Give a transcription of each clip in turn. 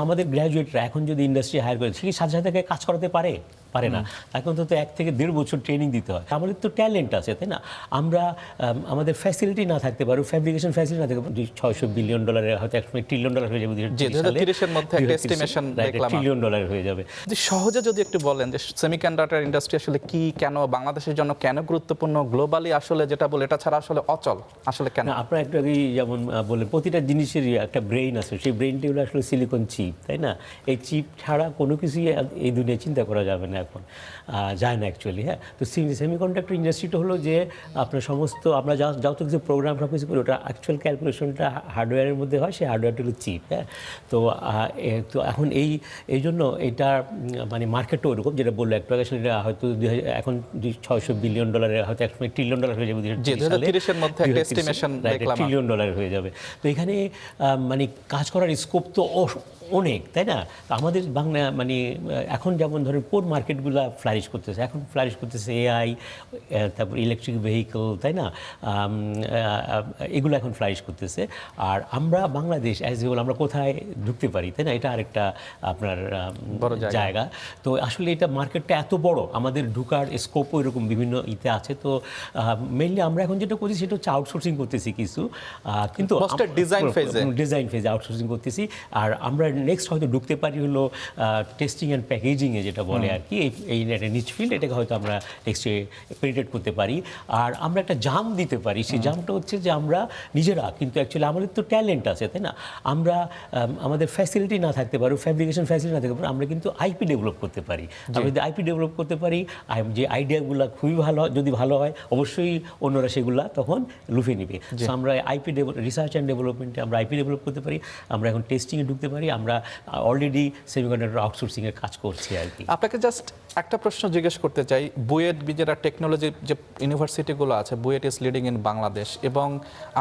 আমাদের গ্র্যাজুয়েটরা এখন যদি ইন্ডাস্ট্রি হায়ার করে ঠিক সাথে সাথে কাজ করাতে পারে পারে না। এখন তো 1 থেকে 1.5 বছর ট্রেনিং দিতে হয়। আমাদের তো ট্যালেন্ট আছে, তাই না? আমরা আমাদের ফ্যাসিলিটি না থাকতে পারে, ফ্যাব্রিকেশন ফ্যাসিলিটি না থাকতে পারে, $600 বিলিয়ন হয়তো $1 ট্রিলিয়ন হয়ে যাবে। 2030 এর মধ্যে একটা এস্টিমেশন দেখলাম, $1 ট্রিলিয়ন হয়ে যাবে। সহজে যদি একটু বলেন যে সেমিকন্ডাক্টর ইন্ডাস্ট্রি আসলে কি, কেন বাংলাদেশের জন্য কেন গুরুত্বপূর্ণ, গ্লোবালি আসলে যেটা বলে এটা ছাড়া আসলে অচল, আসলে কেন? আপনারা একটু আগেই যেমন বললেন প্রতিটা জিনিসেরই একটা ব্রেইন আছে, সেই ব্রেইনটি হলো আসলে সিলিকন চিপ, তাই না? এই চিপ ছাড়া কোনো কিছুই এই দুনিয়ায় চিন্তা করা যাবে না, এখন যায় না অ্যাকচুয়ালি। হ্যাঁ, তো সেমিকন্ডাক্টর ইন্ডাস্ট্রিটা হলো যে আপনার সমস্ত আমরা যত কিছু প্রোগ্রাম সব কিছু করি ওটা অ্যাকচুয়াল ক্যালকুলেশনটা হার্ডওয়্যারের মধ্যে হয়, সেই হার্ডওয়্যারটা হলো চিপ। হ্যাঁ, তো তো এখন এই জন্য এটা মানে মার্কেটটা ওরকম যেটা বললো একটু আগে, সেটা হয়তো এখন $600 বিলিয়ন হয়তো $1 ট্রিলিয়ন হয়ে যাবে। 2030 এর মধ্যে একটা এস্টিমেশন দেখলাম, $1 ট্রিলিয়ন হয়ে যাবে। তো এখানে মানে কাজ করার স্কোপ তো অনেক, তাই না? আমাদের বাংলা মানে এখন যেমন ধরেন কোন মার্কেটগুলো ফ্লারিশ করতেছে, এখন ফ্লারিশ করতেছে এআই, তারপর ইলেকট্রিক ভেহিকল, তাই না? এগুলো এখন ফ্লারিশ করতেছে। আর আমরা বাংলাদেশ অ্যাজ ইউল আমরা কোথায় ঢুকতে পারি, তাই না? এটা আরেকটা আপনার বড় জায়গা। তো আসলে এটা মার্কেটটা এত বড়, আমাদের ঢুকার স্কোপও এরকম বিভিন্ন ইতে আছে। তো মেইনলি আমরা এখন যেটা করছি সেটা হচ্ছে আউটসোর্সিং করতেছি কিছু, কিন্তু ডিজাইন ফেজে আউটসোর্সিং করতেছি। আর আমরা নেক্সট হয়তো ঢুকতে পারি হলো টেস্টিং অ্যান্ড প্যাকেজিংয়ে, যেটা বলে আর কি, এই একটা নিচ ফিল্ড, এটাকে হয়তো আমরা নেক্সটে পেনিট্রেট করতে পারি। আর আমরা একটা জাম দিতে পারি, সেই জামটা হচ্ছে যে আমরা নিজেরা কিন্তু অ্যাকচুয়ালি আমাদের তো ট্যালেন্ট আছে, তাই না? আমরা আমাদের ফ্যাসিলিটি না থাকতে পারে, ফ্যাব্রিকেশন ফ্যাসিলিটি না থাকতে পারে, আমরা কিন্তু আইপি ডেভেলপ করতে পারি। আমরা যদি আইপি ডেভেলপ করতে পারি, যে আইডিয়াগুলো খুবই ভালো হয়, যদি ভালো হয় অবশ্যই অন্যরা সেগুলা তখন লুফে নিবে। সো আমরা আইপি রিসার্চ অ্যান্ড ডেভেলপমেন্টে আমরা আইপি ডেভেলপ করতে পারি, আমরা এখন টেস্টিংয়ে ঢুকতে পারি, আমরা অলরেডি সেমিকন্ডাক্টর আউটসোর্সিংয়ের কাজ করছি আর কি। আপনাকে জাস্ট একটা প্রশ্ন জিজ্ঞেস করতে চাই, বুয়েট যেটা টেকনোলজি যে ইউনিভার্সিটিগুলো আছে, BUET is leading in Bangladesh, এবং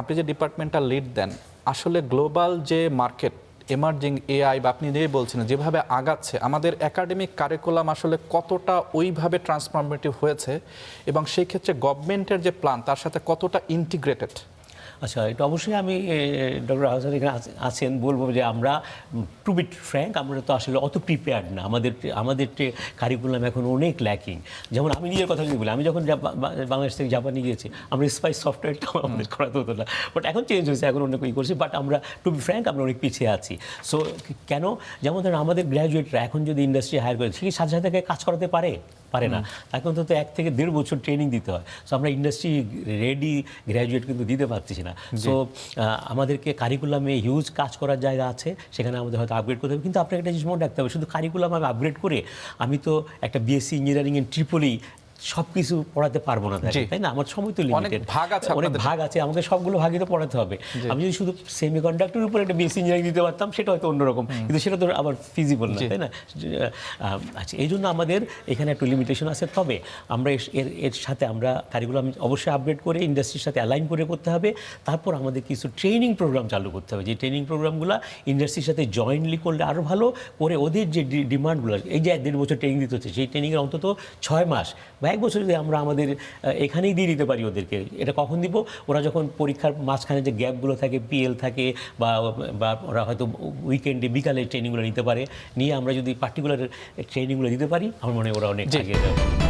আপনি যে ডিপার্টমেন্টটা লিড দেন, আসলে গ্লোবাল যে মার্কেট এমার্জিং এআই বা আপনি যেই বলছেন যেভাবে আগাচ্ছে, আমাদের একাডেমিক কারিকুলাম আসলে কতটা ওইভাবে ট্রান্সফরমেটিভ হয়েছে, এবং সেই ক্ষেত্রে গভর্নমেন্টের যে প্ল্যান তার সাথে কতটা ইন্টিগ্রেটেড? আচ্ছা, এটা অবশ্যই আমি ডক্টর আহসান এখানে আছেন বলবো যে আমরা টু বি ফ্র্যাঙ্ক আমরা তো আসলে অত প্রিপেয়ার্ড না, আমাদের কারিকুলাম এখন অনেক ল্যাকিং। যেমন আমি নিজের কথা যদি বলি, আমি যখন বাংলাদেশ থেকে জাপানে গিয়েছি, আমরা স্পাইস সফটওয়্যারটাও আমাদের করাতে হতো না, বাট এখন চেঞ্জ হয়েছে, এখন অনেক করছি। বাট আমরা টু বি ফ্র্যাঙ্ক আমরা অনেক পিছিয়ে আছি। সো কেন, যেমন ধরেন আমাদের গ্র্যাজুয়েটরা এখন যদি ইন্ডাস্ট্রি হায়ার করে ঠিক সাথে সাথে কাজ করাতে পারে না। এখন তো 1 থেকে 1.5 বছর ট্রেনিং দিতে হয়। সো আমরা ইন্ডাস্ট্রি রেডি গ্র্যাজুয়েট কিন্তু দিতে পারতেছি না। সো আমাদেরকে কারিকুলামে হিউজ কাজ করার জায়গা আছে, সেখানে আমাদের হয়তো আপগ্রেড করতে হবে। কিন্তু আপনাকে একটা জিনিস মনে রাখতে হবে, শুধু কারিকুলাম আমি আপগ্রেড করে আমি তো একটা বিএসসি ইঞ্জিনিয়ারিং ইন ট্রিপলি সব কিছু পড়াতে পারবো না, তাই না? আমার সময় তো লিমিটেড, অনেক ভাগ আছে, আমাকে সবগুলো ভাগই তো পড়াতে হবে। আমি যদি শুধু সেমিকন্ডাক্টরের উপর একটা বিএসসি ইঞ্জিনিয়ারিং দিতে পারতাম সেটা হয়তো অন্যরকম, কিন্তু সেটা তো আবার ফিজিবল না, তাই না? আচ্ছা, এই জন্য আমাদের এখানে একটু লিমিটেশন আছে। তবে আমরা এর সাথে আমরা কারিকুলাম অবশ্যই আপগ্রেড করে ইন্ডাস্ট্রির সাথে অ্যালাইন করে করতে হবে। তারপর আমাদের কিছু ট্রেনিং প্রোগ্রাম চালু করতে হবে, যে ট্রেনিং প্রোগ্রামগুলো ইন্ডাস্ট্রির সাথে জয়েন্টলি করলে আরও ভালো করে ওদের যে ডিমান্ডগুলো, এই যে 1.5 বছর ট্রেনিং দিতে হচ্ছে, সেই ট্রেনিংয়ের অন্তত 6 মাস বা 1 বছর যদি আমরা আমাদের এখানেই দিয়ে দিতে পারি ওদেরকে। এটা কখন দিব? ওরা যখন পরীক্ষার মাঝখানে যে গ্যাপগুলো থাকে, পিএল থাকে, বা ওরা হয়তো উইকেন্ডে বিকালে ট্রেনিংগুলো নিতে পারে, নিয়ে আমরা যদি পার্টিকুলার ট্রেনিংগুলো দিতে পারি, আমার মনে হয় ওরা অনেক এগিয়ে যাবে।